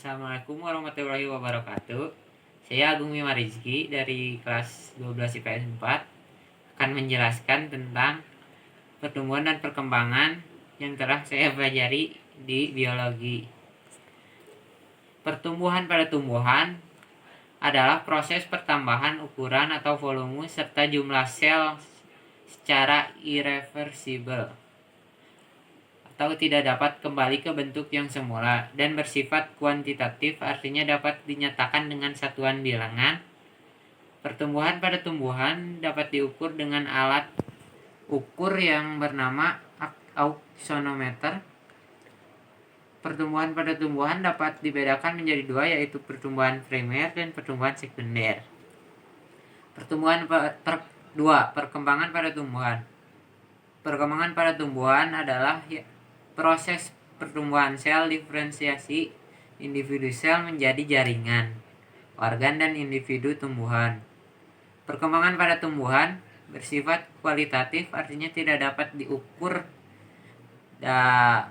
Assalamualaikum warahmatullahi wabarakatuh. Saya Agung Bima Rizky dari kelas 12 IPS 4 akan menjelaskan tentang pertumbuhan dan perkembangan yang telah saya pelajari di biologi. Pertumbuhan pada tumbuhan adalah proses pertambahan ukuran atau volume serta jumlah sel secara irreversibel atau tidak dapat kembali ke bentuk yang semula dan bersifat kuantitatif, artinya dapat dinyatakan dengan satuan bilangan. Pertumbuhan pada tumbuhan dapat diukur dengan alat ukur yang bernama auxonometer. Pertumbuhan pada tumbuhan dapat dibedakan menjadi dua, yaitu pertumbuhan primer dan pertumbuhan sekunder. Perkembangan pada tumbuhan. Perkembangan pada tumbuhan adalah proses pertumbuhan sel diferensiasi individu sel menjadi jaringan, organ, dan individu tumbuhan. Perkembangan pada tumbuhan bersifat kualitatif, artinya tidak dapat diukur dan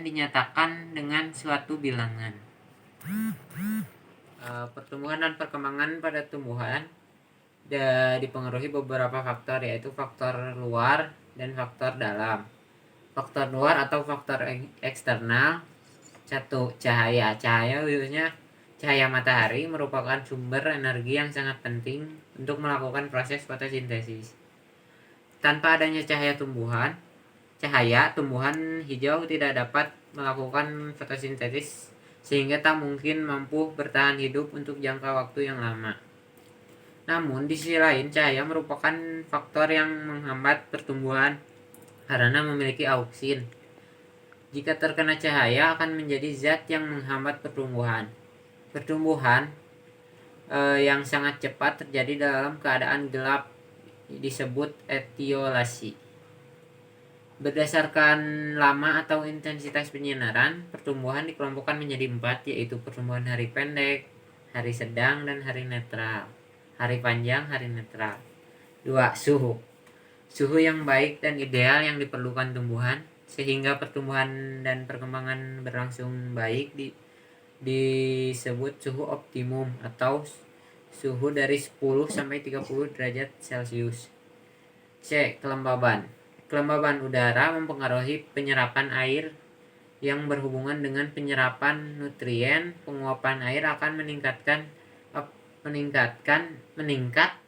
dinyatakan dengan suatu bilangan. Pertumbuhan dan perkembangan pada tumbuhan dipengaruhi beberapa faktor, yaitu faktor luar dan faktor dalam. Faktor luar atau faktor eksternal. 1. Cahaya. Cahaya khususnya cahaya matahari merupakan sumber energi yang sangat penting untuk melakukan proses fotosintesis. Tanpa adanya cahaya, tumbuhan hijau tidak dapat melakukan fotosintesis sehingga tak mungkin mampu bertahan hidup untuk jangka waktu yang lama. Namun di sisi lain, cahaya merupakan faktor yang menghambat pertumbuhan karena memiliki auksin. Jika terkena cahaya akan menjadi zat yang menghambat pertumbuhan. Pertumbuhan yang sangat cepat terjadi dalam keadaan gelap disebut etiolasi. Berdasarkan lama atau intensitas penyinaran, pertumbuhan dikelompokkan menjadi 4, yaitu pertumbuhan hari pendek, hari sedang, dan hari netral. Hari panjang, hari netral. 2. Suhu yang baik dan ideal yang diperlukan tumbuhan sehingga pertumbuhan dan perkembangan berlangsung baik disebut suhu optimum atau suhu dari 10 sampai 30 derajat Celcius. C. Kelembaban. Kelembaban udara mempengaruhi penyerapan air yang berhubungan dengan penyerapan nutrien. Penguapan air akan meningkat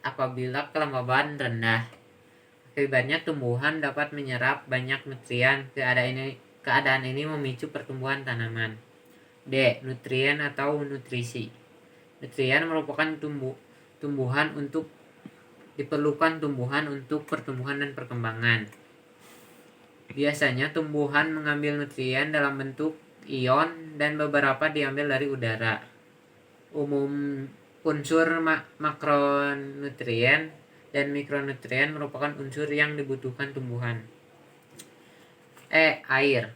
apabila kelembaban rendah. Akibatnya tumbuhan dapat menyerap banyak nutrien. Keadaan ini memicu pertumbuhan tanaman. D. Nutrien atau nutrisi. Nutrien merupakan diperlukan tumbuhan untuk pertumbuhan dan perkembangan. Biasanya tumbuhan mengambil nutrien dalam bentuk ion dan beberapa diambil dari udara. Unsur makronutrien dan mikronutrien merupakan unsur yang dibutuhkan tumbuhan. E. Air.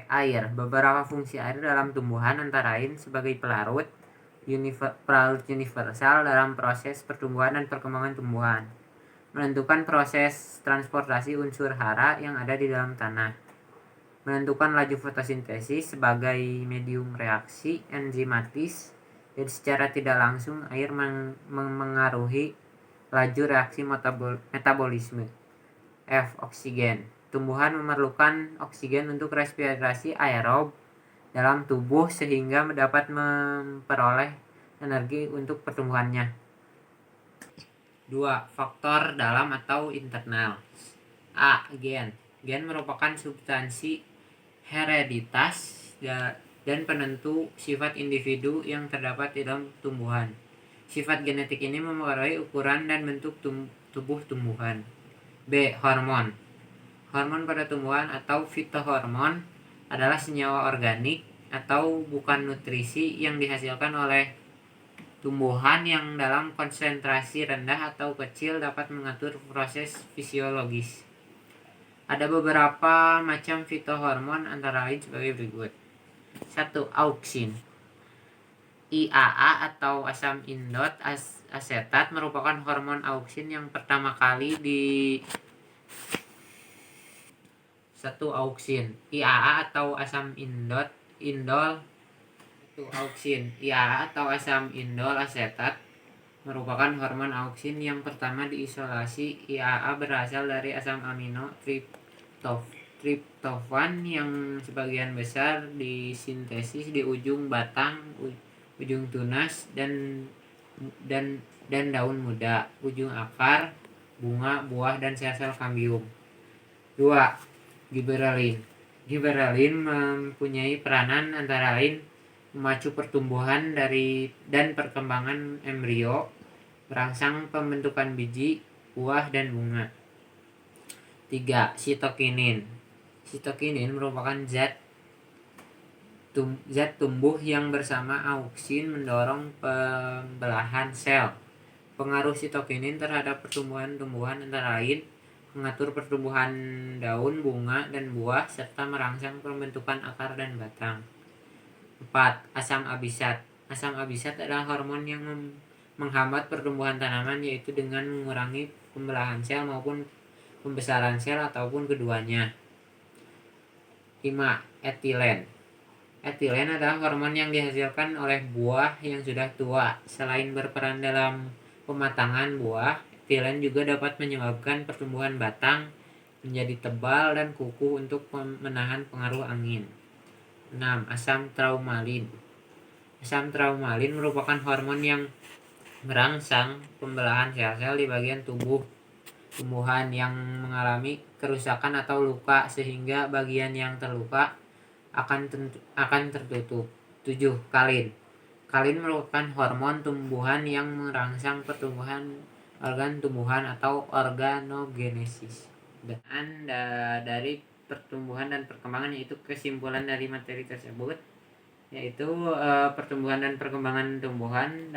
Air. Beberapa fungsi air dalam tumbuhan antara lain sebagai pelarut universal dalam proses pertumbuhan dan perkembangan tumbuhan, menentukan proses transportasi unsur hara yang ada di dalam tanah, menentukan laju fotosintesis sebagai medium reaksi enzimatis, dan secara tidak langsung air mengaruhi laju reaksi metabolisme. F. Oksigen. Tumbuhan memerlukan oksigen untuk respirasi aerob dalam tubuh sehingga dapat memperoleh energi untuk pertumbuhannya. 2. Faktor dalam atau internal. A. Gen. Gen merupakan substansi hereditas dan penentu sifat individu yang terdapat di dalam tumbuhan. Sifat genetik ini mempengaruhi ukuran dan bentuk tubuh tumbuhan. B. Hormon. Hormon pada tumbuhan atau fitohormon adalah senyawa organik atau bukan nutrisi yang dihasilkan oleh tumbuhan yang dalam konsentrasi rendah atau kecil dapat mengatur proses fisiologis. Ada beberapa macam fitohormon antara lain sebagai berikut. 1. Auksin. IAA atau asam indot asetat merupakan hormon auksin yang pertama kali 1. Auksin. IAA atau asam indol auksin. IAA atau asam indol asetat merupakan hormon auksin yang pertama diisolasi. IAA berasal dari asam amino triptofan yang sebagian besar disintesis di ujung batang, ujung tunas dan daun muda, ujung akar, bunga, buah, dan sel-sel kambium. 2. Giberelin. Giberelin mempunyai peranan antara lain memacu pertumbuhan dan perkembangan embrio, merangsang pembentukan biji, buah, dan bunga. 3. Sitokinin. Sitokinin merupakan zat tumbuh yang bersama auksin mendorong pembelahan sel. Pengaruh sitokinin terhadap pertumbuhan tumbuhan antara lain mengatur pertumbuhan daun, bunga, dan buah, serta merangsang pembentukan akar dan batang. 4. Asam abisat. Asam abisat adalah hormon yang menghambat pertumbuhan tanaman, yaitu dengan mengurangi pembelahan sel maupun pembesaran sel ataupun keduanya. 5. Etilen. Etilen adalah hormon yang dihasilkan oleh buah yang sudah tua. Selain berperan dalam pematangan buah, etilen juga dapat menyebabkan pertumbuhan batang menjadi tebal dan kukuh untuk menahan pengaruh angin. 6. Asam traumalin. Asam traumalin merupakan hormon yang merangsang pembelahan sel-sel di bagian tumbuhan yang mengalami kerusakan atau luka, sehingga bagian yang terluka akan tertutup. 7. Kalin. Kalin merupakan hormon tumbuhan yang merangsang pertumbuhan organ tumbuhan atau organogenesis. Dan dari pertumbuhan dan perkembangan, yaitu kesimpulan dari materi tersebut, yaitu pertumbuhan dan perkembangan tumbuhan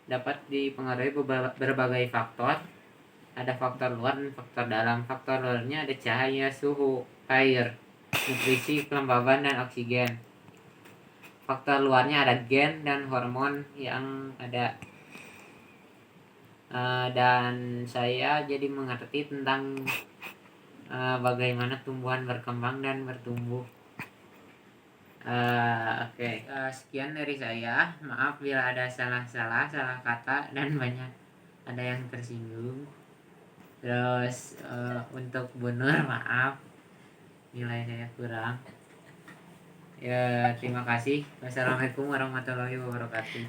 dapat dipengaruhi berbagai faktor. Ada faktor luar dan faktor dalam. Faktor luarnya ada cahaya, suhu, air, nutrisi, kelembaban, dan oksigen. Faktor luarnya ada gen dan hormon yang ada. Dan saya jadi mengerti tentang bagaimana tumbuhan berkembang dan bertumbuh. Oke. Sekian dari saya. Maaf bila ada salah kata dan banyak ada yang tersinggung. Terus untuk Bu Nur, maaf nilai saya kurang. Ya, terima kasih. Wassalamualaikum warahmatullahi wabarakatuh.